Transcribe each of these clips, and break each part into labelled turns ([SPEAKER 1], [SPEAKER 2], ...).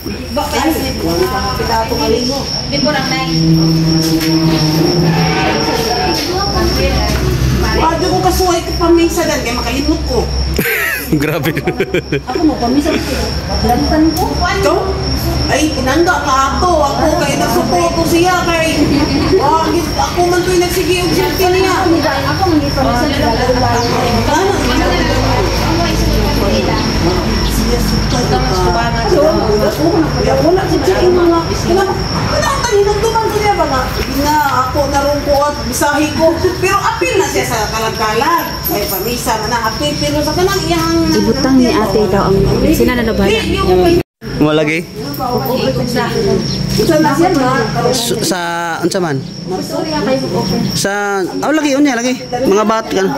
[SPEAKER 1] Pitato malimo.
[SPEAKER 2] Before ang 9.
[SPEAKER 1] Wala ko kasuhay ko pamisa dan kaya makalimot ko.
[SPEAKER 3] Grabe.
[SPEAKER 2] Ako mo, pamisa ko. Lantan ko.
[SPEAKER 1] Ito? Ay, kinanda ka ako. Ako kay nagsupoto siya kay... ako man to'y nagsigiog siya niya.
[SPEAKER 2] Ako hindi pamisa nila.
[SPEAKER 1] Ano? Siya sukad ka. Kaya wala si Ching mga... Kinatang hinagduman ko niya ba nga? Hindi nga ako narungkuat, bisahi ko. Pero apil na siya sa kalagkalag. Ay, pamisa na apil. Pero sa kanang iyang...
[SPEAKER 4] Ibutang ni ate daw ang sinanalabayan.
[SPEAKER 3] Malagi?
[SPEAKER 1] Isa na siya na.
[SPEAKER 3] Sa unsa man? Sa lagi unya lagi. Mga bat kan.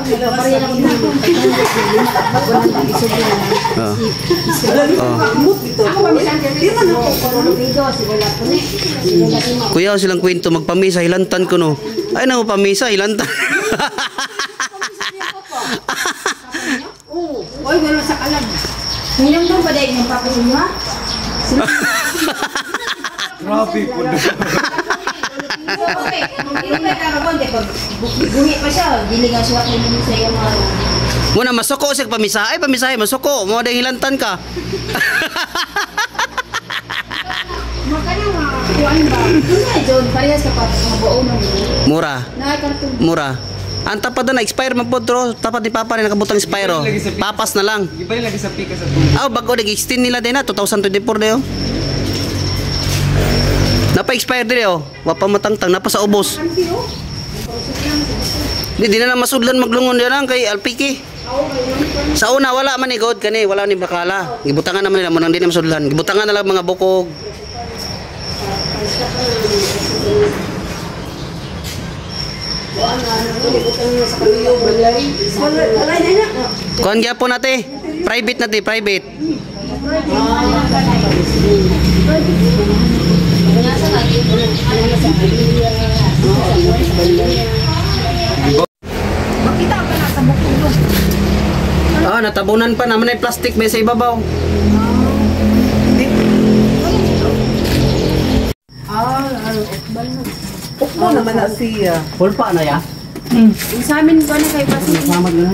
[SPEAKER 3] Kuya silang kwento magpamisa hilantan ko no. Ay na pamisa hilantan.
[SPEAKER 2] Oy, gano'n sa kalag. Hinang doon pa dahil ng papasin mo, ha?
[SPEAKER 3] Grabe po.
[SPEAKER 2] Okay, hindi pa kakaroon. Buhi pa siya. Gilingan siya kung hindi sa iyo mga...
[SPEAKER 3] Muna masuko siya pamisa. Ay pamisahe masuko. Mo dahil hilantan ka.
[SPEAKER 2] Makanya mga kuhaan ba? Doon nga, John. Parehas ka pa. Mga buo na.
[SPEAKER 3] Mura.
[SPEAKER 2] Nakakartong.
[SPEAKER 3] Mura. Ang tapad na expire man po tro. Tapat ni Papa rin nakabutang expire. Papas na lang.
[SPEAKER 5] Iba lagi sa pika sa tubig.
[SPEAKER 3] Bago nag-extend nila din na 2024 dayo. Napa-expire din oh. Wapa matangtang napa sa ubos. Di na lang masudlan maglungon din lang kay Alpiki. Sa una wala man ni God kani, wala ni bakala. Gibutangan naman nila mo nang di na masudlan. Gibutangan na lang mga bukog. Kuan gyapon nate. Private nate, private.
[SPEAKER 2] Makita ka na sa bukog.
[SPEAKER 3] Natabunan pa naman ay plastic may sa ibabaw.
[SPEAKER 1] Ukmo naman na siya.
[SPEAKER 3] Pulpa na ya.
[SPEAKER 2] Sa amin ko na kay Pasig.
[SPEAKER 3] Samad na.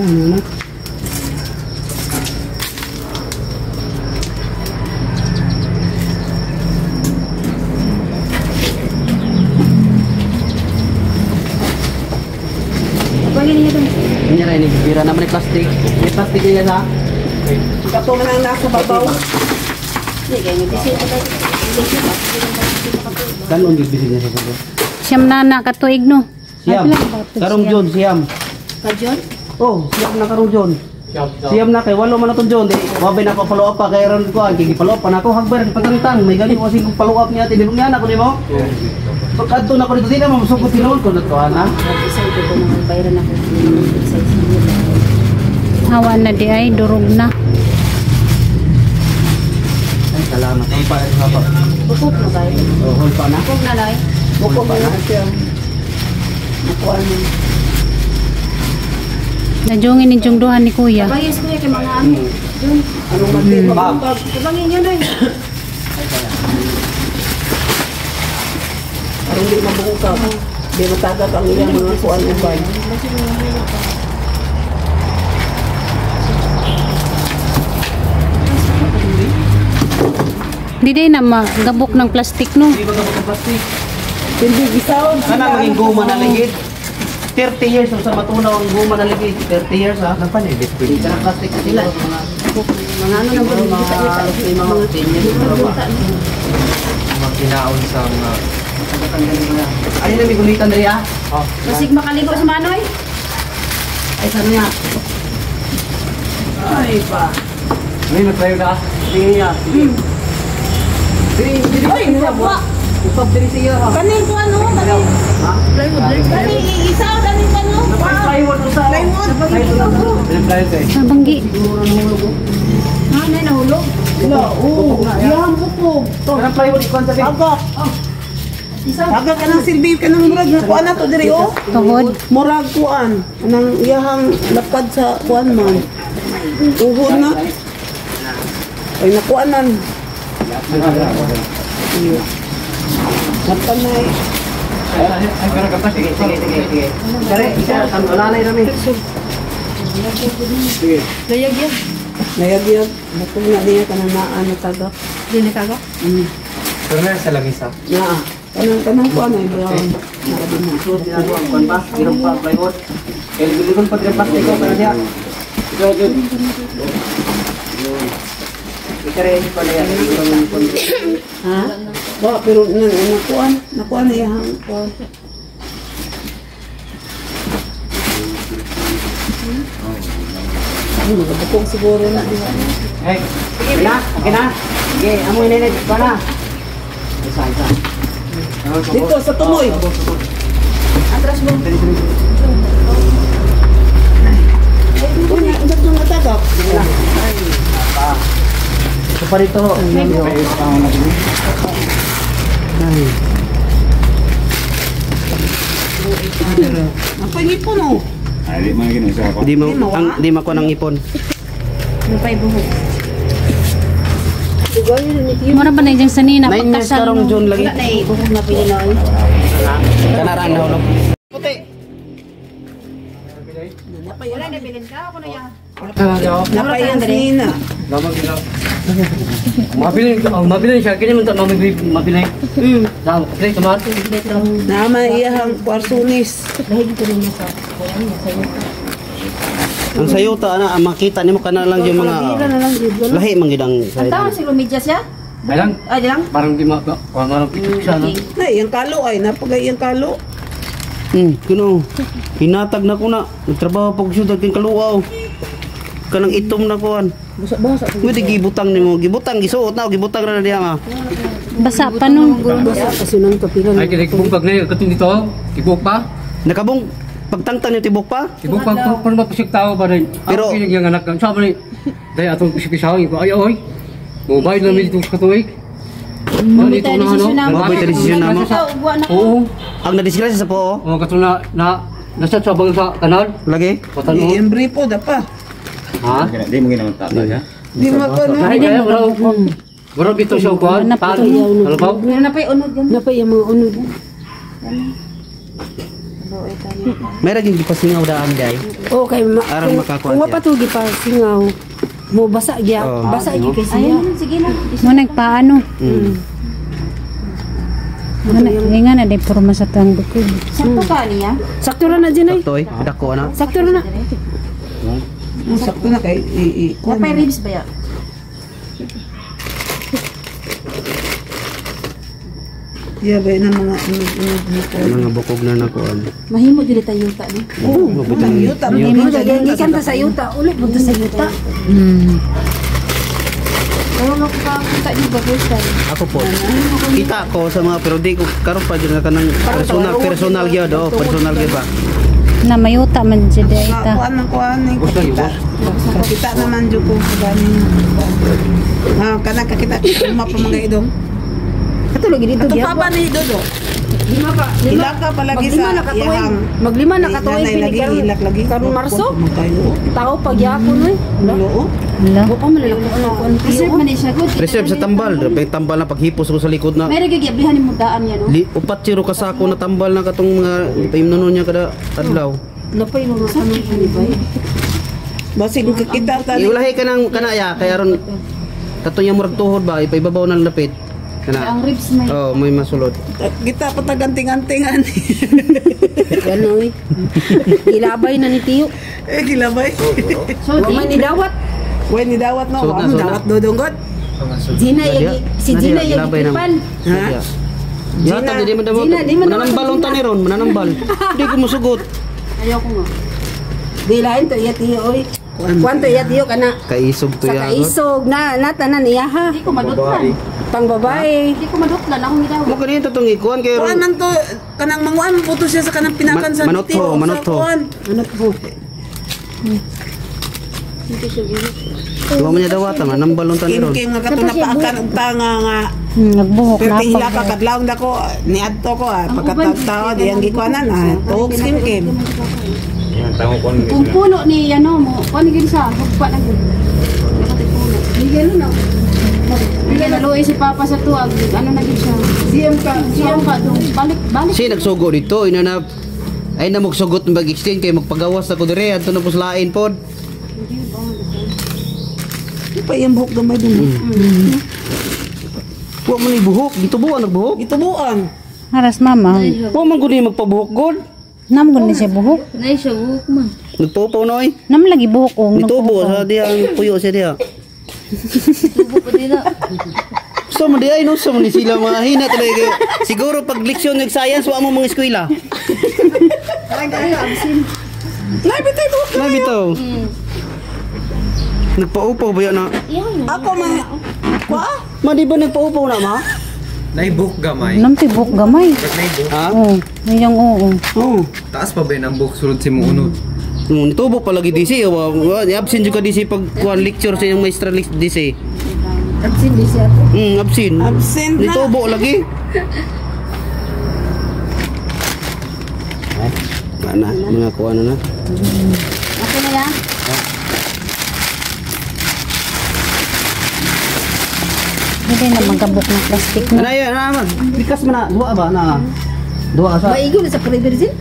[SPEAKER 2] Pagin niya doon.
[SPEAKER 3] Ini ra ini bira naman ay plastic. May plastic niya sa.
[SPEAKER 1] Kato man ang nasa babaw.
[SPEAKER 2] Hindi, ganyan. Kasi
[SPEAKER 3] Kanon gid bisig niya sa sabon.
[SPEAKER 4] Siyam na nakatuig no.
[SPEAKER 3] Siam. Karong John siam.
[SPEAKER 2] Ka, John?
[SPEAKER 3] Oh, siam na karong John. Siam na kay walo man aton John. Wabay na pa follow up pa kay ron ko ang follow up pa nako hagbar pagkantang may gali kasi kung follow up niya tinibong niya nako nimo. Pagkadto na ko dito di na masukot tinuod ko nato ana.
[SPEAKER 2] Isa ito ko naman bayaran ako.
[SPEAKER 4] Hawa na di ay durog na.
[SPEAKER 3] Ay salamat. Ay pa sa pa.
[SPEAKER 2] Bukog na ba?
[SPEAKER 3] Oh, hol pa na.
[SPEAKER 2] Bukog na lang.
[SPEAKER 1] Bukog na siya. Nakuha mo.
[SPEAKER 4] Najungin ni jungduhan ni kuya.
[SPEAKER 2] Bayas ko yan kay mga ano. John.
[SPEAKER 1] Anong magpapag?
[SPEAKER 2] Kabangin yun eh.
[SPEAKER 1] Parang hindi mabuka. Di matagat ang iyang mga kuan ng bay.
[SPEAKER 4] Di day na magabok ng plastic no.
[SPEAKER 3] Di ba ka plastic?
[SPEAKER 1] Hindi gisaon.
[SPEAKER 3] Kana maging guma na ligid. 30 years sa matunaw ang guma na ligid. 30 years ha. Nang panibit ko. Di na plastic sila.
[SPEAKER 2] Mga ano na ba? Mga
[SPEAKER 5] Magkinaon sa mga...
[SPEAKER 3] Ay na may gulitan dali ah. Oh.
[SPEAKER 2] Masig makaligo sa manoy.
[SPEAKER 3] Ay saan niya? Ay pa. May nagtayo na. Tingin niya.
[SPEAKER 1] Ay, nabwa.
[SPEAKER 3] Upag diri siya ha.
[SPEAKER 1] Kanin ko ano? Kanin.
[SPEAKER 3] Ha?
[SPEAKER 1] Kanin isaw. Kanin ka no?
[SPEAKER 3] Plywood to sa. Plywood kay.
[SPEAKER 4] Sa banggi.
[SPEAKER 2] Ano na nahulog?
[SPEAKER 1] Wala. Oo. Yan ko po.
[SPEAKER 3] Kanang plywood ikon sa
[SPEAKER 1] Agak. Agak ka ng silbi ka ng murag na kuan na to diri oh.
[SPEAKER 4] Tuhod.
[SPEAKER 1] Murag kuan. Anang iyahang lapad sa kuan man. Uhod na. Ay nakuanan. Napanay.
[SPEAKER 3] Sige. Dari, tanganay rami.
[SPEAKER 2] Layag yan.
[SPEAKER 1] Nayag-yag. Bakit na niya kananaan na taga.
[SPEAKER 2] Dili ka ko?
[SPEAKER 5] Pero na sa langis ha.
[SPEAKER 1] Na. Kanang ko ano yung narabi mo.
[SPEAKER 3] So, ginagawa ang kuwan pa, ginagawa pa ang plywood. Kaya giligon pa rin plastic ko, pero siya. Ikarehin pa na yan.
[SPEAKER 1] Ha? Ba, pero nakuan na yung kuwan. Magabukong siguro na.
[SPEAKER 3] Hey, okay na. Sige, amoy na yun, pa na. Isa.
[SPEAKER 1] Dito sa tumoy.
[SPEAKER 2] Atras mo.
[SPEAKER 1] Kunya, undak nung natagap.
[SPEAKER 3] Ito pa rito.
[SPEAKER 1] Napangipon oh.
[SPEAKER 3] Di mo ko ng ipon.
[SPEAKER 2] Napay buhok.
[SPEAKER 4] Mura ba na diyang sanina
[SPEAKER 3] 9 years
[SPEAKER 4] pagkasal
[SPEAKER 3] karong
[SPEAKER 4] no?
[SPEAKER 3] June lagi.
[SPEAKER 2] Wala na eh. Buhok na pili na eh.
[SPEAKER 3] Kanaraan na hulog.
[SPEAKER 1] Puti.
[SPEAKER 2] Wala na bilin ka. Ako na yan.
[SPEAKER 1] Napayan sinina.
[SPEAKER 3] Mabilin siya, kini man mabilin. Daw, play tomato.
[SPEAKER 1] Nama iyahang kwarsunis.
[SPEAKER 2] Lahig ko rin niya sa kuwan niya. Sa iyo.
[SPEAKER 3] Ang sayuta na makita nimo kana lang yung mga lahi man gid ang
[SPEAKER 2] Ang tawag si Lumidya siya?
[SPEAKER 5] Aylang,
[SPEAKER 2] Ay, lang.
[SPEAKER 5] parang di marang pitik siya no.
[SPEAKER 1] Na iyang kalo ay napagay iyang kalo.
[SPEAKER 3] Kuno. Hinatag na ko na. Nagtrabaho pag syudad king kaluaw. Kanang itom na kuan.
[SPEAKER 1] Basa-basa.
[SPEAKER 3] Pwede gibutang nimo, gibutang gisuot na, gibutang ra na diha ma.
[SPEAKER 4] Basa pa no.
[SPEAKER 1] Basa kasi nang kapilan.
[SPEAKER 5] Ay kaya kibukag na yun, katong dito, kibuk pa.
[SPEAKER 3] Nakabong pagtangtang ni tibok pa.
[SPEAKER 5] Kibuk pa, kung mapasik tao pa rin.
[SPEAKER 3] Pero-
[SPEAKER 5] Pero, ang yung anak, sabi rin, dahil atong pisik-pisawin ko, ay, mobile na militong sa katuig.
[SPEAKER 2] Mabita desisyon namin.
[SPEAKER 3] Mabita desisyon namin.
[SPEAKER 2] Ubuan na ko.
[SPEAKER 5] Oo,
[SPEAKER 3] Ang nadisgrasya sa po,
[SPEAKER 5] katong nasat sa bang sa kanal,
[SPEAKER 3] lagi.
[SPEAKER 5] patan mo.
[SPEAKER 1] Iyang bripo dapa.
[SPEAKER 5] Ha?
[SPEAKER 6] Di mo ginamang tatay, ha?
[SPEAKER 1] Di mako na.
[SPEAKER 5] Ay, kaya, wala dito siya kuhan, tan, ano ba?
[SPEAKER 2] Meron na pa yung unod yan.
[SPEAKER 1] Napay yung mga unod.
[SPEAKER 3] May raging gipasingaw daan day.
[SPEAKER 1] Okay,
[SPEAKER 3] Arang makakuha
[SPEAKER 1] kung
[SPEAKER 3] siya.
[SPEAKER 1] mapatugi pa singaw. Mo basa gya.
[SPEAKER 3] Oo.
[SPEAKER 1] Basa gyud kay siya.
[SPEAKER 2] Ayun, sige na.
[SPEAKER 4] Mo nagpaano. Nga na de porma sa tang bukid.
[SPEAKER 2] Sakto ka niya?
[SPEAKER 1] Sakto ra na dyan ay.
[SPEAKER 3] Toy, dako na.
[SPEAKER 1] Sakto ra na. Sakto na kay
[SPEAKER 2] Napay ribs ba yan?
[SPEAKER 1] Yeah, ba na mga unod dito.
[SPEAKER 3] Mga bukog na nakuan.
[SPEAKER 2] Mahimo dili tayo yuta ni.
[SPEAKER 1] Oo, walang yuta.
[SPEAKER 2] Mahimo gikan ta sa yuta, ulit mo ta sa yuta. Pero mo ka kita di ba gusto?
[SPEAKER 3] Ako po. Kita ko sa mga pero di ko karon pa dyan nga kanang personal gyud oh, personal gyud ba.
[SPEAKER 4] Na mayuta man jud ita.
[SPEAKER 1] Kuan ng kuan ni
[SPEAKER 5] Gusto niyo, boss?
[SPEAKER 1] kita naman jud ko sa ganing. Kana kakita mapamangay idong.
[SPEAKER 2] Katulog dito
[SPEAKER 1] Ato
[SPEAKER 2] gyud.
[SPEAKER 1] pa ba ni Dodo?
[SPEAKER 2] Lima ka.
[SPEAKER 1] Ila ka palagi sa iyahang.
[SPEAKER 2] Maglima na katuig
[SPEAKER 1] Nanay lagi ilak lagi.
[SPEAKER 2] Karon Marso?
[SPEAKER 1] Magkayo.
[SPEAKER 2] Tao pagyapon oy.
[SPEAKER 1] Loo.
[SPEAKER 4] Hala.
[SPEAKER 2] Wa pa malalako ano Reserve man siya good.
[SPEAKER 3] Reserve sa tambal, may tambal na paghipos ko sa likod na.
[SPEAKER 2] May regagiblihan ni mudaan yan no.
[SPEAKER 3] Upat siro kasako na tambal na katong mga paimnonon niya kada adlaw.
[SPEAKER 2] Napay mo ano ni ba?
[SPEAKER 1] Basig kakita ta.
[SPEAKER 3] Iulahi ka ng kanaya kaya ron katong yung murag tuhod ba ipaibabaw ng lapit.
[SPEAKER 2] Ang
[SPEAKER 3] Kana.
[SPEAKER 2] ribs may
[SPEAKER 3] Oh, may masulod.
[SPEAKER 1] Kita pataganting-antingan.
[SPEAKER 2] ganoy. Ilabay na ni Tiyo.
[SPEAKER 1] Kilabay.
[SPEAKER 2] So, di ni dawat.
[SPEAKER 1] Way ni dawat no.
[SPEAKER 3] Sud na,
[SPEAKER 1] Ang
[SPEAKER 3] sud na.
[SPEAKER 1] dawat dodonggot.
[SPEAKER 2] Gina
[SPEAKER 3] Nadia,
[SPEAKER 2] si
[SPEAKER 3] Nadia,
[SPEAKER 2] Gina yung
[SPEAKER 3] ilabay na.
[SPEAKER 2] ipan.
[SPEAKER 1] Ha?
[SPEAKER 3] Yata di man daw.
[SPEAKER 2] Gina, di man
[SPEAKER 3] Mananambal
[SPEAKER 2] daw-
[SPEAKER 3] unta ni ron, mananambal. Hindi ko musugot.
[SPEAKER 2] Ayaw ko nga. Di lain to iya Tiyo oy. Kwanto iya Tiyo kana
[SPEAKER 3] Kaisog to
[SPEAKER 2] sa
[SPEAKER 3] ya.
[SPEAKER 2] kaisog na tanan iya ha. Di ko madutlan. Pang babae. Di ko madutlan akong gidawat.
[SPEAKER 3] Mo kanito tong ikuan kay
[SPEAKER 1] Kuan man to kanang manguan puto siya sa kanang pinakan sa
[SPEAKER 3] Manotho,
[SPEAKER 1] tito, sa
[SPEAKER 3] manotho.
[SPEAKER 1] kuan. Manotho.
[SPEAKER 3] Wa man niya dawata man nambal unta ni ron.
[SPEAKER 1] Kim nga kato napaakan og tanga nga.
[SPEAKER 4] Nagbuhok
[SPEAKER 1] Pero
[SPEAKER 4] na
[SPEAKER 1] tihila
[SPEAKER 4] pa.
[SPEAKER 1] ka kadlawon dako ni adto ko pagkatagtawa diyang gikuanan tuog kim.
[SPEAKER 6] Yan, tango ko
[SPEAKER 2] Kung puno ni ano mo, kuan gid sa hugpa na gud. Di gano na. Hindi naluoy si Papa sa tuwag. Ano na siya?
[SPEAKER 1] Siyam ka.
[SPEAKER 2] Siyang ka doon. Balik.
[SPEAKER 3] Si nagsugo dito, inanap. Ay na magsugot ng mag-extend kay magpagawas ako dire adto na puslain pod.
[SPEAKER 1] Di pa yung buhok gamay dun.
[SPEAKER 3] Wa man ni buhok, gitubuan nagbuhok.
[SPEAKER 1] Itubuan.
[SPEAKER 4] Haras mama.
[SPEAKER 3] Wa man gud ni magpabuhok god.
[SPEAKER 4] Nam gud ni siya buhok.
[SPEAKER 2] Nay siya buhok man.
[SPEAKER 3] Nagpupaw noy.
[SPEAKER 4] Nam lagi buhok ong.
[SPEAKER 3] Gitubo sa diha ang puyo sa diha.
[SPEAKER 2] Tubo pa din na.
[SPEAKER 3] So man di ay no so man ni sila mga hina talaga. Siguro pag leksyon ng science wa mo mga eskwela.
[SPEAKER 1] Labi tayo buhok.
[SPEAKER 3] Na bitaw. Nagpaupaw ba yan na?
[SPEAKER 1] Ako man. Kwa?
[SPEAKER 3] Ma di ba nagpaupaw na ma?
[SPEAKER 6] Naibuk gamay.
[SPEAKER 4] Nam ti buhok gamay.
[SPEAKER 6] Pag naibuk,
[SPEAKER 3] Ha?
[SPEAKER 4] Oh, yung oo.
[SPEAKER 3] Oo.
[SPEAKER 6] taas pa ba yun ang buk sulod si mo unod?
[SPEAKER 3] Nitubo pa lagi DC. Absent juga DC pag kuhan lecture sa yung maestra DC.
[SPEAKER 2] Absent di siya.
[SPEAKER 3] Absent.
[SPEAKER 1] Absent na.
[SPEAKER 3] Nitubo lagi. Mana, mga kuha na.
[SPEAKER 2] Okay na yan?
[SPEAKER 4] Hindi na magkabuk ng plastic no.
[SPEAKER 3] Ano yan? Ano? Likas mo na. Dua ba? Na? Dua sa?
[SPEAKER 2] Maigo na sa Pariberzin?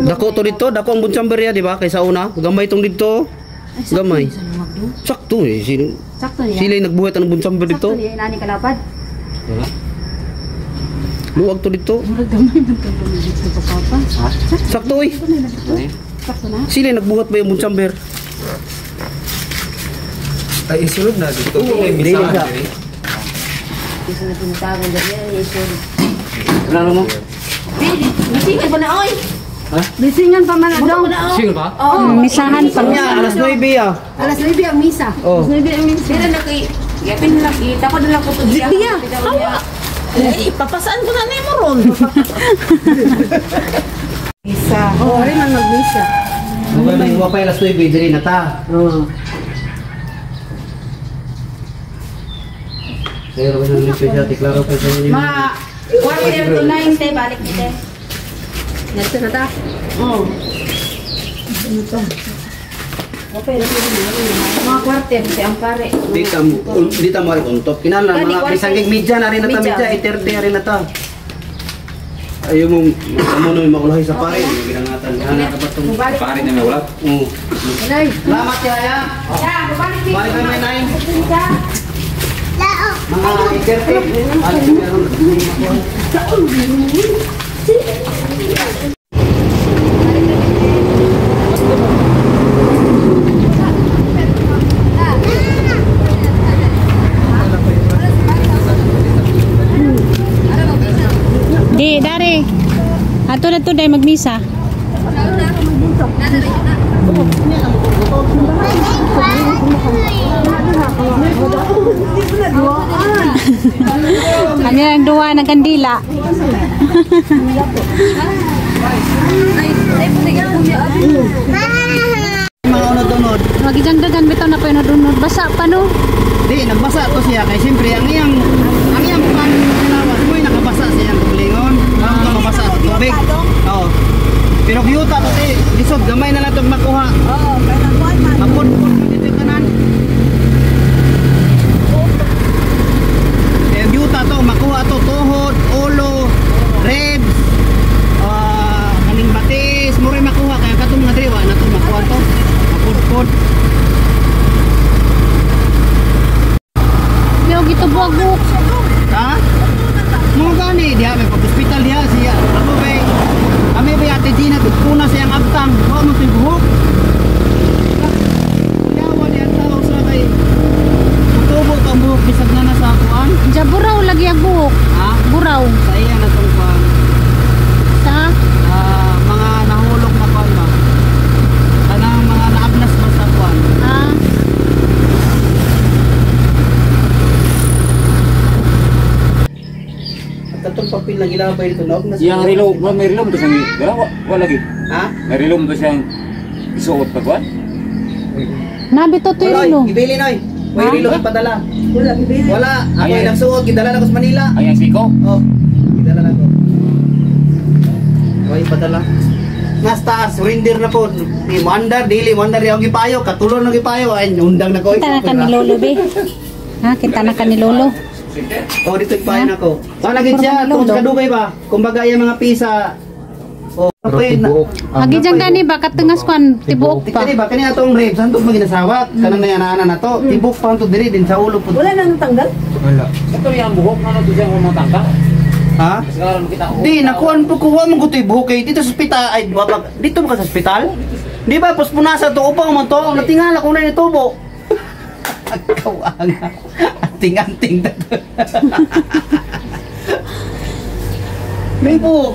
[SPEAKER 3] Dako to dito. Dako ang bunchamber ya, di ba? Kaysa una. Gamay tong dito. Gamay. Sakto eh.
[SPEAKER 2] Sakto niya.
[SPEAKER 3] Sila yung nagbuhat ng bunchamber dito.
[SPEAKER 2] Sakto niya. Nani kalapad?
[SPEAKER 3] Luwag to dito.
[SPEAKER 2] Murag gamay ng tulong dito sa Papa.
[SPEAKER 3] Sakto eh.
[SPEAKER 2] Sakto na?
[SPEAKER 3] Sila yung nagbuhat ba yung bunchamber?
[SPEAKER 6] Ay, isulod na dito.
[SPEAKER 3] Oo,
[SPEAKER 6] May
[SPEAKER 3] hindi
[SPEAKER 6] misahan
[SPEAKER 3] siya.
[SPEAKER 6] eh.
[SPEAKER 2] Gusto na tinatago dyan. Yesod.
[SPEAKER 3] Ano mo?
[SPEAKER 2] Bisingan pa na oy!
[SPEAKER 3] Ha?
[SPEAKER 2] Bisingan pa man daw.
[SPEAKER 5] Single ba?
[SPEAKER 2] Oo.
[SPEAKER 4] Misahan pa.
[SPEAKER 3] Kanya, alas 9 ah.
[SPEAKER 2] Alas 9 ang misa.
[SPEAKER 3] Oh.
[SPEAKER 2] Alas 9 ang misa. Pero laki. Yapin na laki. Tapos na lang ko ito. Biya.
[SPEAKER 1] Eh, papasaan ko na na mo ron. Isa.
[SPEAKER 2] Oo, rin ang mag-misa.
[SPEAKER 3] Huwag na yung wapay alas 9, diri na ta. Oo. Pero wala nang special, tiklaro pa sa inyo.
[SPEAKER 2] Quarter to 9 te, balik te. Nasa na ta? Oo. Okay, mga quarter te ang pare.
[SPEAKER 3] Dita mo rin untop. Kinala,
[SPEAKER 2] Gani,
[SPEAKER 3] mga
[SPEAKER 2] kwarto.
[SPEAKER 3] pisangig media na rin na ta
[SPEAKER 2] Media.
[SPEAKER 3] media, 8:30 rin na ta. Ayaw mo, amo na yung makulahay sa pare. Ginangatan. Hana ka ba itong...
[SPEAKER 2] Balik.
[SPEAKER 6] Pare niya may ulat.
[SPEAKER 3] Oo.
[SPEAKER 2] Nay.
[SPEAKER 3] Salamat Yaya.
[SPEAKER 2] Ya, balik ni.
[SPEAKER 3] Balik kami na yun.
[SPEAKER 2] Ya.
[SPEAKER 3] Mga 8:30. Alis meron.
[SPEAKER 4] Di, dari. Ato na to dahil magmisa. Ano ang duwa ng kandila?
[SPEAKER 3] Mga unod-unod.
[SPEAKER 4] Magiganda-gan bitaw na pa yun nadunod. Basa pa no?
[SPEAKER 3] Di, nagbasa to siya. Kaya siyempre, ang iyang pangalawas mo yung nakabasa siya ang kulingon. Ang mabasa sa tubig. Oo. Pero kiyuta to si lisod. Gamay na lang itong makuha.
[SPEAKER 1] Oo, kaya nagkuhan man.
[SPEAKER 3] Mapun-pun dito yung kanan. Kaya kiyuta to, makuha to. Tuhod, ulo, ribs, kaning batis. Mura yung makuha. Kaya katong mga driwa na to makuha to. Mapun-pun.
[SPEAKER 4] Yo, gito buwag-buwag.
[SPEAKER 3] Ha? Mga gani, diha may pag-hospital diha siya. Ako bay, kami bay ate Gina, puna siyang abtang. Ako mo si buhok. Kaya wala ang tao sa kay. Tubo to ang buhok, bisag na nasa akuan.
[SPEAKER 4] Diya buraw lagi ang buhok.
[SPEAKER 3] Ha?
[SPEAKER 4] Buraw.
[SPEAKER 3] Sa iya na itong kuan.
[SPEAKER 4] Sa?
[SPEAKER 3] Mga nahulog na kuan ba? Kanang mga naabnas ba sa kuan?
[SPEAKER 4] Ah.
[SPEAKER 3] At katong papel na gilabay dito, naabnas.
[SPEAKER 6] Yang relo, may relo to siyang dala, wala lagi.
[SPEAKER 3] Ha?
[SPEAKER 6] May relo to siyang isuot pa kuan.
[SPEAKER 4] Nabi to to
[SPEAKER 3] Wala,
[SPEAKER 4] yun.
[SPEAKER 3] ibili noy. May rilo ipadala.
[SPEAKER 1] Wala, bibili.
[SPEAKER 3] Wala, ako
[SPEAKER 6] Ayan.
[SPEAKER 3] yung nagsuot, gidala na ko sa Manila.
[SPEAKER 6] Ay, ang siko.
[SPEAKER 3] Oh, gidala na ko. Okay, padala. Nasta, surrender na po. Di mo andar, dili mo andar yung gipayo. Katulon ng gipayo. Ay, undang na ko.
[SPEAKER 4] Kita na ka ni Lolo be. Ha, kita na ka ni Lolo.
[SPEAKER 3] Oh, dito ipahin ako. Lagi siya, kung sa kadugay ba? Kumbaga yung mga pisa. Oh, okay na.
[SPEAKER 4] Agi dyan gani ba, katungas kuan, tibuok pa.
[SPEAKER 3] Kani ba, kani atong ribs, hanto maginasawat. Kanang nayanaan na to. Tibok pa hanto diri din sa ulo po.
[SPEAKER 1] Wala nang tanggal?
[SPEAKER 6] Wala. Ito yung buhok na ito siya kung matangka.
[SPEAKER 3] Ha?
[SPEAKER 6] Sekarang kita
[SPEAKER 3] Di, nakuhan po kuha mong kutoy buhok kay dito sa ospital. Ay, wabag, dito ba ka sa ospital? Di ba, puspunasa to, upang mo to. Natingala kung na itubo. Agkawang. Anting-anting na to. May buhok.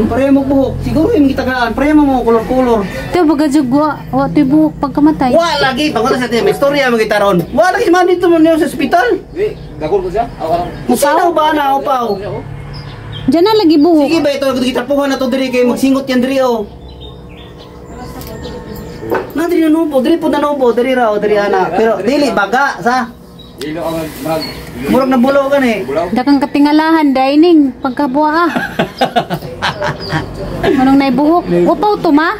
[SPEAKER 3] Pareho mo buhok. Siguro yung kitagaan. Pareho mo kulor-kulor.
[SPEAKER 4] Ito, baga jugwa, wa tibuok pagkamatay.
[SPEAKER 3] Wala lagi. Pagkata sa tiyan, may storya mo kita ron. Wala lagi man dito mo niyo sa ospital.
[SPEAKER 6] Di, gagol ko siya.
[SPEAKER 3] Musinaw ba na, upaw?
[SPEAKER 4] Diyan na lagi buhok.
[SPEAKER 3] Sige ba ito, kitapuhan na to diri kayo magsingot yan diri oh. Na diri na nubo, diri po na nubo, diri ra o diri ana. Pero dili baga sa.
[SPEAKER 6] Ilo ang mag...
[SPEAKER 3] Murag na bulo kan eh.
[SPEAKER 6] Bulaw.
[SPEAKER 4] Dakang katingalahan, dining, pagkabuha ka. Manong naibuhok. Upaw to ma?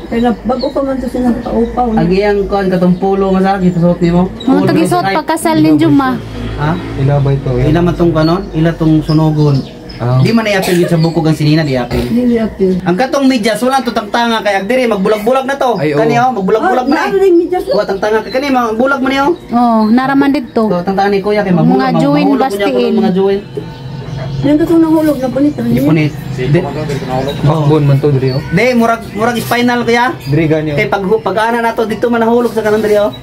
[SPEAKER 1] Kaya bago pa man to siya nagpaupaw.
[SPEAKER 3] Agi ang kon katong pulo masakit suot nimo.
[SPEAKER 4] Mga tagisot pagkasal ninyo ma.
[SPEAKER 3] Ha?
[SPEAKER 6] Ila ba ito?
[SPEAKER 3] Ila man tong kanon, ila tong sunogon. Di man iapil sa bukog ang sinina di apil.
[SPEAKER 1] Dili apil.
[SPEAKER 3] Ang katong medyas wala to tangtanga kay agdiri magbulag-bulag na to.
[SPEAKER 6] Ay, oo.
[SPEAKER 3] Kani oh, magbulag-bulag na.
[SPEAKER 1] Ano ning medyas?
[SPEAKER 3] Wa tangtanga kay kani magbulag man niyo.
[SPEAKER 4] Oh, naraman dito.
[SPEAKER 3] So tangtanga ni kuya kay
[SPEAKER 4] Mga
[SPEAKER 3] magbulag.
[SPEAKER 4] join
[SPEAKER 3] mahulog
[SPEAKER 4] bastiin.
[SPEAKER 3] kunya ko ng mga join.
[SPEAKER 1] Yan to nahulog na punit.
[SPEAKER 3] Ipunit.
[SPEAKER 6] Backbone man to diri oh.
[SPEAKER 3] Di murag spinal kuya.
[SPEAKER 6] Diri ganyo.
[SPEAKER 3] Kay pag-ana na to dito man nahulog sa kanan diri oh.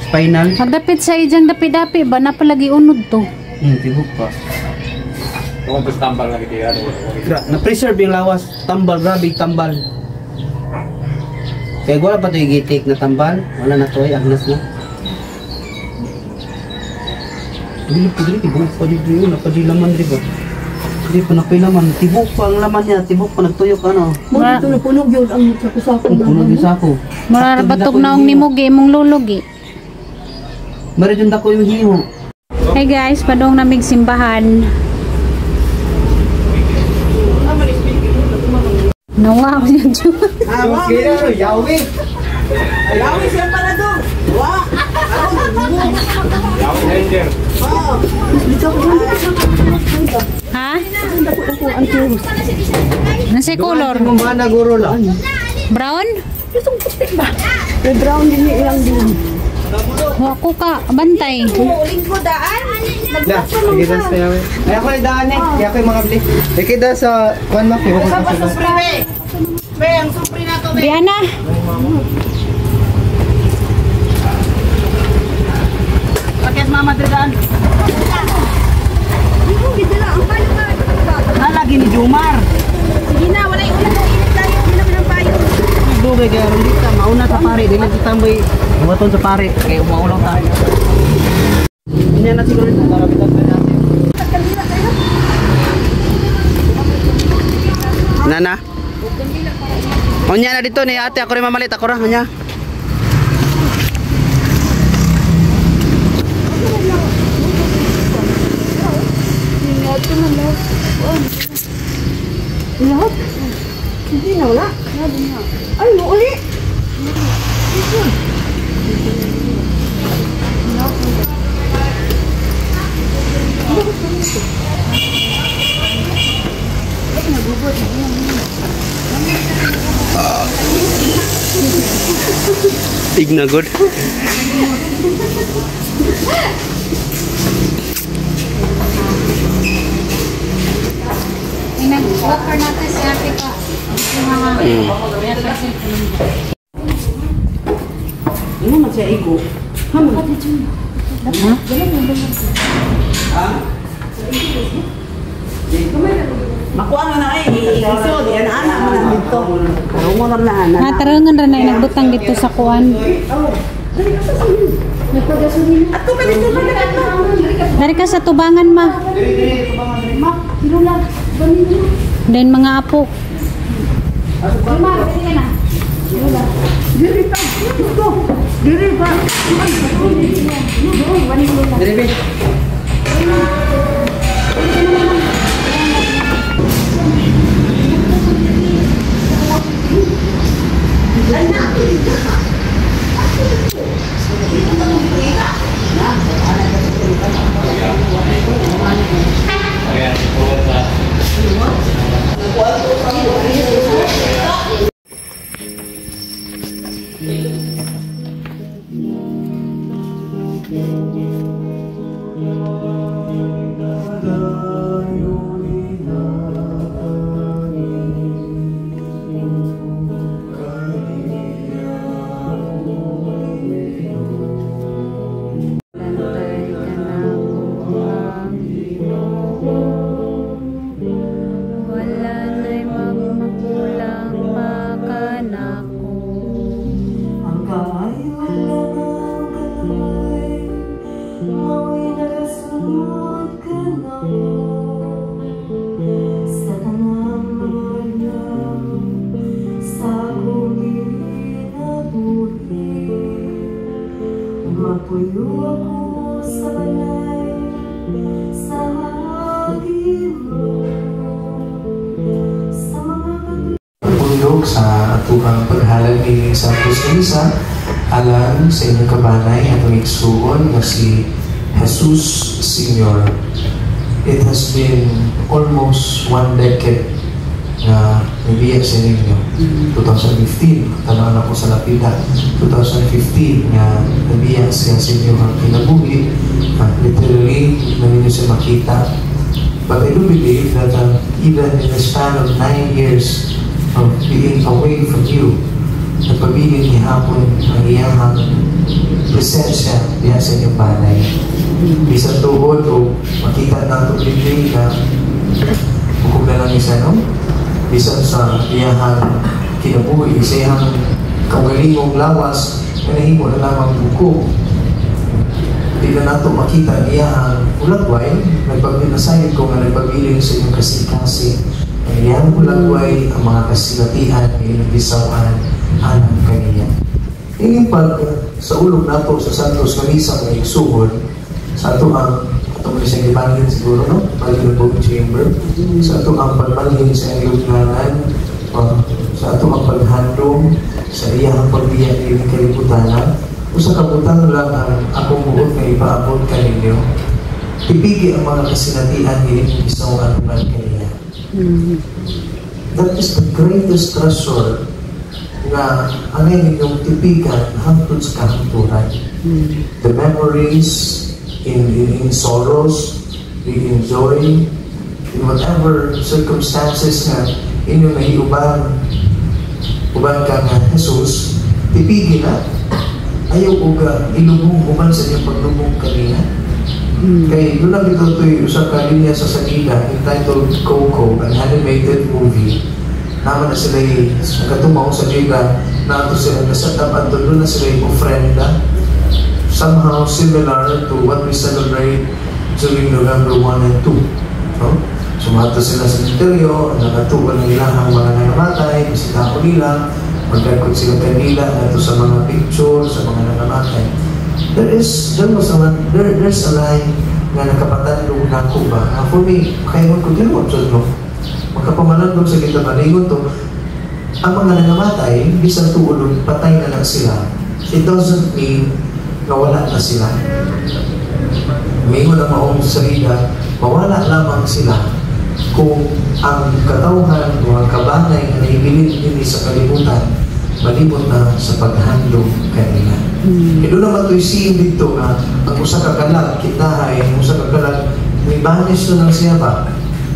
[SPEAKER 3] Spinal.
[SPEAKER 4] Pagdapit sa ijang dapi-dapi ba na palagi unod to?
[SPEAKER 3] Tibok pa.
[SPEAKER 6] Kung gusto tambal lagi tira.
[SPEAKER 3] Na-preserve yung lawas. Tambal, grabe tambal. Kaya wala pa ito yung gitik na tambal. Wala na to, agnas na. Dili po dili, tibok pa dito yun. Napadilaman rin ba? Hindi pa napilaman. Tibok pa ang laman niya. Tibok pa nagtuyok ano.
[SPEAKER 1] Mo dito na punog yun ang sakusako na.
[SPEAKER 3] Puno yung sako.
[SPEAKER 4] Marabatog na ang nimugi mong lulugi.
[SPEAKER 3] Meron yung dako yung hiho.
[SPEAKER 4] Hey guys, padong namig simbahan. Nawa ako yung Diyos.
[SPEAKER 3] Yawi.
[SPEAKER 1] Ayawi siya pala doon. Wa.
[SPEAKER 6] Yaw ranger.
[SPEAKER 4] Ha? Nasa color?
[SPEAKER 3] Mana guro lang.
[SPEAKER 4] Brown?
[SPEAKER 1] May brown din yung ilang din.
[SPEAKER 4] Wako ka, bantay.
[SPEAKER 3] Da, sige da sa yawi. Ay ako ay daan eh. Kaya ako yung mga bli. Kaya da sa kuan mak.
[SPEAKER 1] Tapos sa spray, be, ang supri na to, be.
[SPEAKER 4] Diana.
[SPEAKER 3] Paket mama daan. Lagi ni Jumar.
[SPEAKER 1] Sige na, wala yung ulan ng init tayo. Hindi naman ang payo.
[SPEAKER 3] Dugay kaya ron dito. Mauna sa pare. Dili kita tamboy. Buwaton sa pare. Kaya umaulaw tayo. Hindi na siguro ito. Karapitan pa natin. Nana? Onya na dito ni ate. Ako rin mamalit. Ako rin. Onya.
[SPEAKER 1] Lahat? Hindi na, wala. Ay, mo uli.
[SPEAKER 3] Igna good.
[SPEAKER 4] Nag-offer natin si ate pa.
[SPEAKER 1] Ano man siya igo? Makuha nga na ay, iso, di ana-ana mo na dito. Pero mo na ana.
[SPEAKER 4] Natarangan rin na nagbutang dito sa kuwan.
[SPEAKER 1] At kung pwede ito na
[SPEAKER 4] Dari ka sa tubangan ma. Dan mga apo.
[SPEAKER 1] Diri pa. Diri pa.
[SPEAKER 3] Diri.
[SPEAKER 7] Mapuyo ako sa balay, sa hagi mo, sa mga
[SPEAKER 8] pagpundok sa atubang paghalal ni Santos Elisa alang sa inyong kabanay at migsuon na si Jesus Senior. It has been almost 1 decade na nabiyak sa ninyo. 2015, tanong ako sa lapida, 2015 na nabiyak siya sa inyo ang kinabuhi. Literally, na ninyo siya makita. But I do believe that even in the span of 9 years of being away from you, nagpabilin ni hapon ang iyang presensya diya sa inyong banay. Bisan tuhod o makita na ito bigay na hukom na lang isa, no? Bisan sa iyang kinabuhi, sa iyang kaugalingong lawas, na nahimo na lamang buko. Hindi na nato makita iyang ulagway, nagpagpinasayin ko nga nagpabilin sa inyong kasi-kasi. Ang iyang ulagway, ang mga kasilatian, ang iyong bisawan, anak kaniya. Ingin pag sa ulog nato sa Santos Elisa ng igsuhon, sa ato ang itong isang ibanhin siguro, no? Balhin ng chamber, sa ato ang pagbalhin sa iyong ngalan, sa ato ang paghandong, sa iyang pagbiyak ng iyong kalibutan, o sa kabutan lang ang akong buot na ipaabot ka ninyo. Ipigi ang mga kasinatian ng iyong isang anuman kaniya. That is the greatest treasure na ang inyong tipigan hangtod sa kahanturan. The memories in sorrows, in joy, in whatever circumstances na inyong nahiuban ka nga Jesus, tipigin na ayaw uga ilubong uman sa inyong paglubong kanina. Kaya doon lang ito usang kalinya sa Sanida entitled Coco, an animated movie. Naman na sila nagatumaw sa Liga na ito sila nasatapan doon na sila yung ofrenda. Somehow similar to what we celebrate during November 1 and 2. No? Sumato sila sa interior, nakatuban nila ang mga nangamatay, bisita ko nila, magkakot sila kanila nato sa mga picture, sa mga nangamatay. There's a line na nakapatandong na ko ba? For me, kaya mo ko din mo, magkapamalandong sa kita malingon to, ang mga nangamatay, bisang tuulog, patay na lang sila. It doesn't mean nawala na sila. May na maong salida, mawala lamang sila kung ang katauhan o ang kabanay na naibilin din sa kalimutan, malibot na sa paghandong kanila. Ito naman ito'y siya dito na ang usa kakalag, kitahay, ang usa kakalag, may banis na lang siya ba?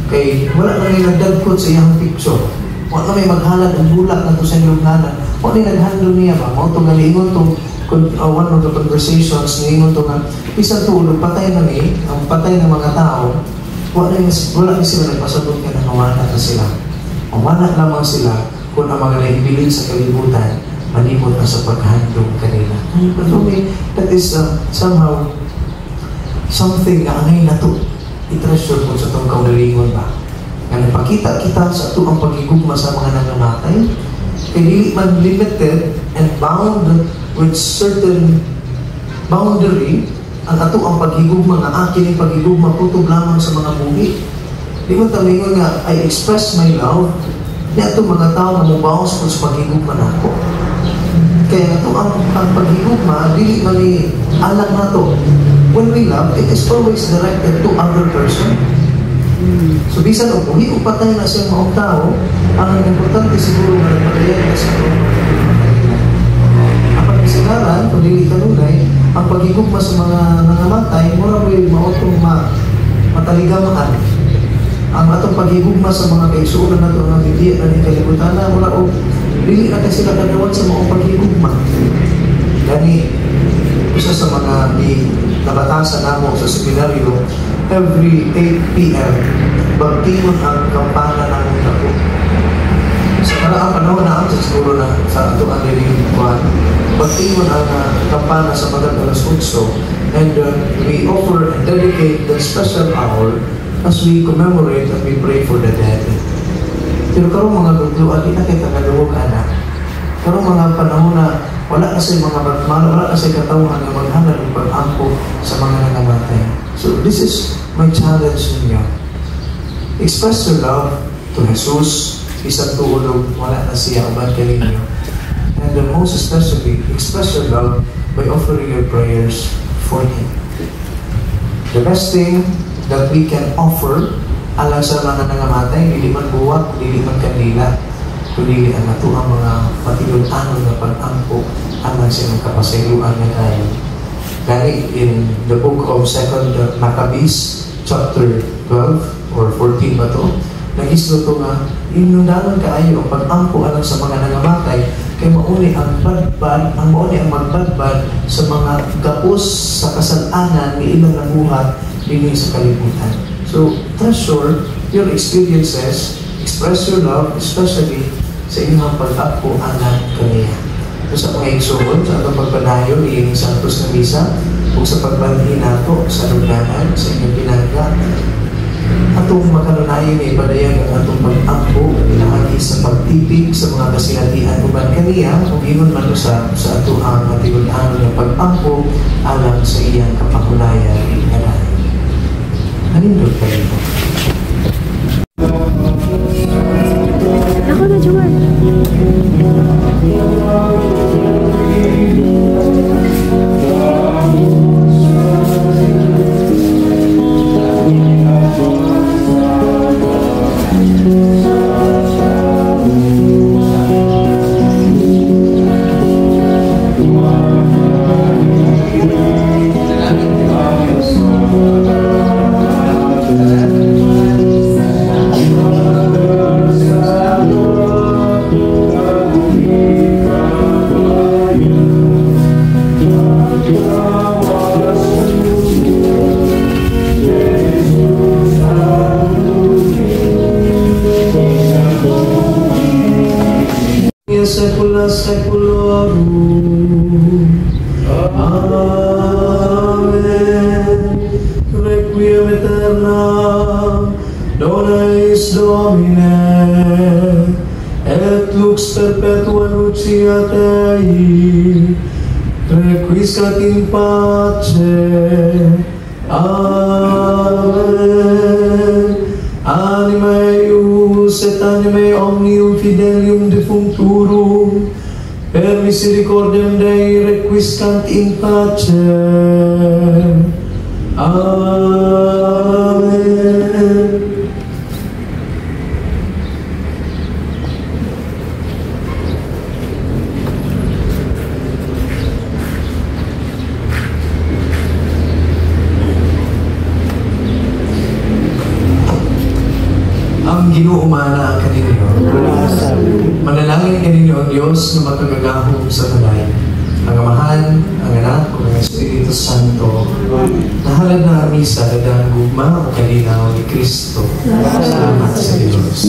[SPEAKER 8] Kay wala na may nagdagkot sa iyang picture. Wala na may maghalad ang bulak na ito sa inyong ngalan. Wala na naghandong niya ba? Mga itong galingon itong one of the conversations ngayon ito nga, isang tulog, patay na ni, ang patay ng mga tao, wala na sila nagpasabot ka na nawala na sila. Mawala lamang sila kung ang mga naibilin sa kalibutan, manimot na sa paghandong kanila. But okay, that is somehow something na angay na ito. I-treasure po sa itong kaugalingon ba? Nga napakita kita sa ito ang pagigugma sa mga nangamatay, hindi man limited and bound with certain boundary ang ato ang paghigugma nga akin yung paghigugma putog lamang sa mga buhi. Di mo tamingon nga, I express my love niya ito mga tao na mubawas po sa paghigugma na ako. Kaya ito ang paghigugma, dili mali alam na ito. When we love, it is always directed to other person. So bisan o buhi o patay na siyang maong tao, ang importante siguro nga nagpatayan na sa ito. Ang pagkasigaran, kung dili kanunay, ang paghigugma sa mga nangamatay, mura mo'y maotong mataligamaan. Ang atong paghigugma sa mga kaigsuunan nato nga hindi na ni kalibutan na mura o dili na kasi sila kadawat sa mga paghigugma. Gani isa sa mga nabatasan namo sa seminaryo, every 8 p.m. bagtingon ang kampana ng ako. Sa karaang panahon na sa siguro na sa ato ang nilingkuhan, bagtingon ang kampana sa mga alas 8, and we offer and dedicate the special hour as we commemorate and we pray for the dead. Pero karong mga gudluan, di na kita kaluwag anak. Karong mga panahon na wala kasi mga bagmano, wala kasi katawhan na maghanap ng pag-ampo sa mga nangamatay. So this is my challenge ninyo. Express your love to Jesus, isang tuulog, wala na siya uban kaninyo. And most especially, express your love by offering your prayers for Him. The best thing that we can offer alang sa mga nangamatay, hindi man buwak, hindi man kandila, kundi ang nato ang mga patilunan na pag-ampo alang sa mga kapasayuan na tayo. Gani in the book of 2 Maccabees, chapter 12 or 14 ba ito, nagisno ito nga, inundangan kaayo ang pag-ampo alang sa mga nangamatay, kay mauni ang badbad, mauni ang magbadbad sa mga gapos sa kasalanan ni ilang nabuhat din sa kalibutan. So, treasure your experiences, express your love, especially sa inyong pag-ampo alang kaniya. So, sa mga igsoon, sa atong pagpadayon, iining santos na misa, o sa pagbalhin nato sa lugdanan, sa inyong pinagda, atong makanunayan ay padayag ang atong pag-ampo, pinahagi sa pagtipig sa mga kasinatian uban kaniya, kung inon man sa ato ang matigulan ng pag-ampo alang sa iyang kapakulayan ngalan. Nanindot kayo.
[SPEAKER 4] Ako na, Juan.
[SPEAKER 8] Secula seculorum. Amen. Requiem aeternam, dona eis Domine, et lux perpetua lucia Dei, requiescat in pace. Amen. Anima eius et anima omnium fidelium defuncturum, per misericordiam Dei requiescant in pace. Amen. Ang Ginoo mana kaninyo. Manalangin kaninyo ang Diyos na makagagahom sa balay. Ang Amahan, ang Anak, o ang Espiritu Santo. Nahalad na ang misa na dahang gugma o kalinaw ni Kristo. Salamat sa Diyos.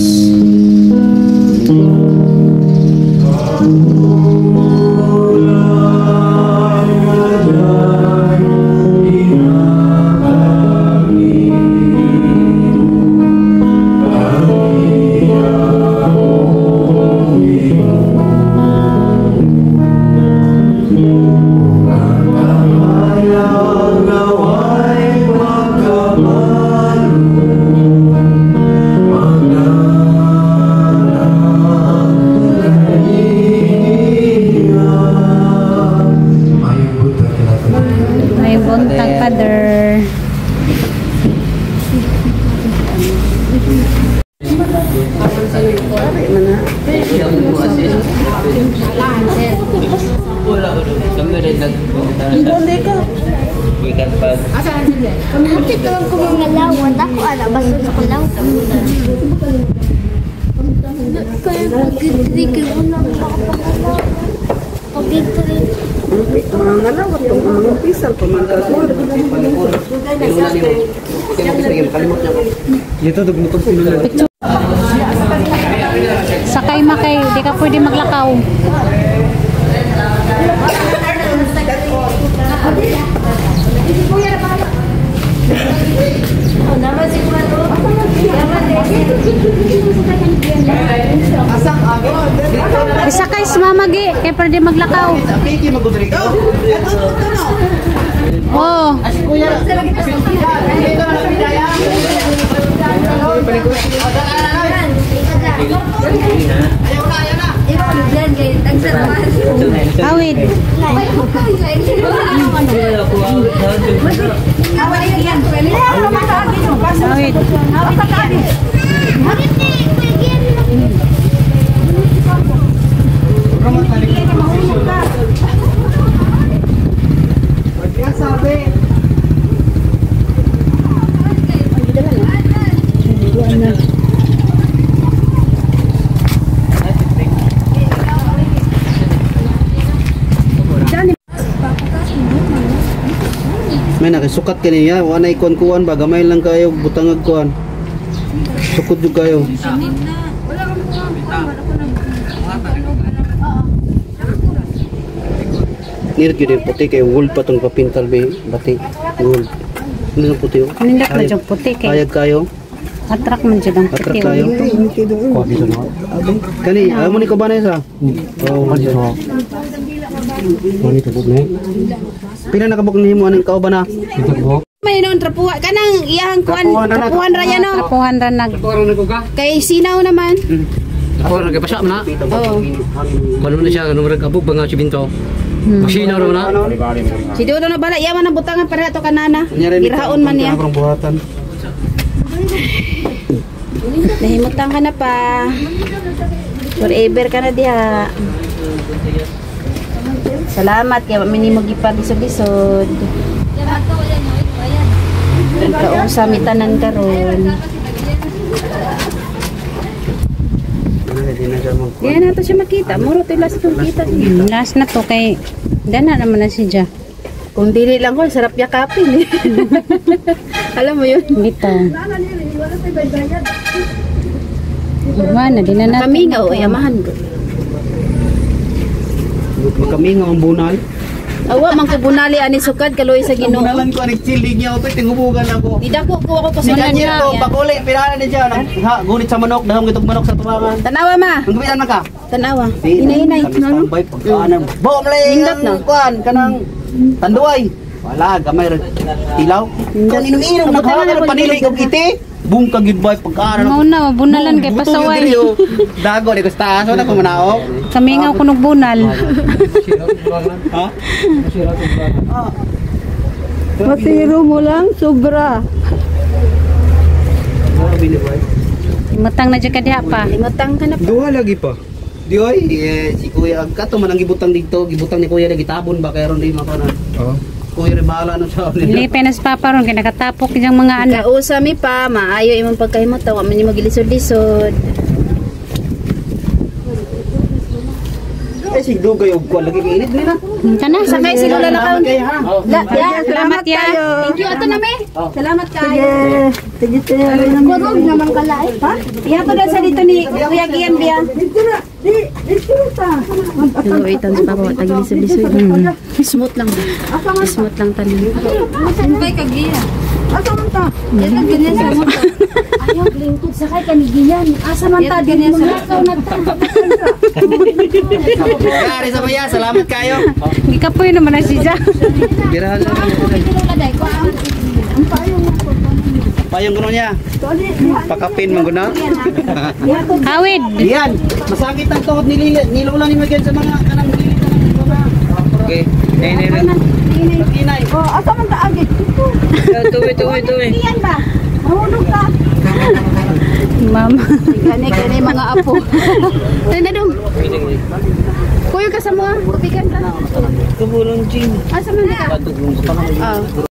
[SPEAKER 1] Hindi ka.
[SPEAKER 2] Asan sila?
[SPEAKER 9] Kasi kung kumangalawan ako, ala, basta sa kalaw. Kaya pag-ibigay mo lang makapagalaw. Pag-ibigay.
[SPEAKER 1] Ito ang nalawat, itong mga pisal, pamangkasur.
[SPEAKER 4] Sakay makay, di ka pwede maglakaw. Sakay sa mamagi, kaya pwede maglakaw. Oh. Awit. Awit.
[SPEAKER 3] May nakisukat ka niya, wala ikon-kuan ba, gamay lang kayo, butangag kuan. Sukot yung kayo. Nirit yun yung puti kayo, gold pa itong papintal ba, bati, gold. Ano yung puti yun?
[SPEAKER 4] Nindak na dyan puti kay.
[SPEAKER 3] Kayag kayo?
[SPEAKER 4] Atrak man dyan ang puti.
[SPEAKER 3] Atrak kayo? Kani, ayaw mo ni ko ba na isa? Oo, kasi so. Mani tabog na eh. Pila nakabog na mo anong kao ba na?
[SPEAKER 2] May noon trapuha kanang iyang kuan trapuhan ra yan no.
[SPEAKER 4] Trapuhan ra nag.
[SPEAKER 2] Kay sinaw naman.
[SPEAKER 5] Ako nagpasya mo na.
[SPEAKER 2] Oo.
[SPEAKER 5] Mano na siya nung nagkabog ba nga si Binto. Masina ro na.
[SPEAKER 2] Si Dodo na bala yaman ang butangan para to kanana. Girahaon man niya.
[SPEAKER 3] Buhatan.
[SPEAKER 2] Nahimutang ka na pa. Forever ka na diha. Salamat kaya minimo gipagisod-isod. Kausa mi tanan karon. Yan na to siya makita. Muro to last kong kita.
[SPEAKER 4] Last na to kay dana naman na si Ja.
[SPEAKER 2] Kung dili lang ko, sarap yakapin eh. Alam mo yun?
[SPEAKER 4] Dito. Mana di na natin.
[SPEAKER 2] Kami nga o yamahan ko.
[SPEAKER 3] Magkamingaw ang bunal.
[SPEAKER 2] Awa, mangkubunali ani sukad kaloy sa Ginoo.
[SPEAKER 3] Bunalan ko, nagchilig niya ako, tingubugan ako.
[SPEAKER 2] Didako ko ako
[SPEAKER 3] Si
[SPEAKER 2] pasukan
[SPEAKER 3] Ganyan
[SPEAKER 2] niya.
[SPEAKER 3] ko, bakuli, pirana niya dyan. Ha, gunit sa manok, dahong itong manok sa tubangan.
[SPEAKER 2] Tanawa ma.
[SPEAKER 3] Ang gumitan na ka?
[SPEAKER 2] Tanawa. Hinay-hinay.
[SPEAKER 3] Tambay, pagkaanan. Boom,
[SPEAKER 2] Nindot, no?
[SPEAKER 3] kuan, kanang tanduay. Wala, gamay rin. Tilaw. Kung inom-inom, naghawa ka ng panilay kong iti. Boom, kagibay, pagkaanan.
[SPEAKER 4] Mao na bunalan kay pasaway.
[SPEAKER 3] Dago, di ko sa taso na kumanao.
[SPEAKER 4] Kami nga kunog bunal.
[SPEAKER 3] Ha?
[SPEAKER 1] Masiro mo lang, sobra.
[SPEAKER 4] Matang na dyan ka diha pa.
[SPEAKER 2] Limutang ka na pa.
[SPEAKER 3] Duha lagi pa. Di oy, si Kuya Agkato man ang gibutang dito, gibutang ni Kuya na gitabon ba kay ron di mako na. Oo. Kuya rin bahala na sa nila.
[SPEAKER 4] Hindi penas papa ron kay nakatapok diyang mga anak.
[SPEAKER 2] Kausa mi pa, maayo imong pagkahimot tawa man nimo gilisod-lisod.
[SPEAKER 3] Ay si Dugay og kuan lagi kay init nila.
[SPEAKER 4] Kana
[SPEAKER 2] Sakay si Lola Lakaw.
[SPEAKER 4] salamat ya.
[SPEAKER 2] Thank you ato na me. Salamat kayo.
[SPEAKER 9] Kurog naman kalay, ha?
[SPEAKER 2] Iya to na sa dito ni Kuya Gian biya. Yo itan sa baba tagi lisod-lisod. Smooth lang. Smooth lang tanan. Simpay ka Gia.
[SPEAKER 9] Asa man ta? Yan ganyan sa mo. Ayaw lingkod sakay kanigiyan. Asa man ta din mo nakaw na ta.
[SPEAKER 3] Yari sa baya, salamat kayo.
[SPEAKER 4] Ikapoy naman na si Ja.
[SPEAKER 3] Birahan lang. Payong kuno niya. Pakapin man guna.
[SPEAKER 4] Awid.
[SPEAKER 3] Yan, masakit ang tuhod ni Lola ni Miguel sa mga kanang gilid ng baba. Okay. Inay.
[SPEAKER 9] Oh, asa man ta agi?
[SPEAKER 5] Tuwi.
[SPEAKER 9] Yan ba? Mahulog ka.
[SPEAKER 2] mama.
[SPEAKER 9] Gani mga apo.
[SPEAKER 2] Tanda dong. Kuya ka sa mga tubigan ka.
[SPEAKER 3] Tubulong Jim.
[SPEAKER 2] Asa man ka?
[SPEAKER 3] Patugong sa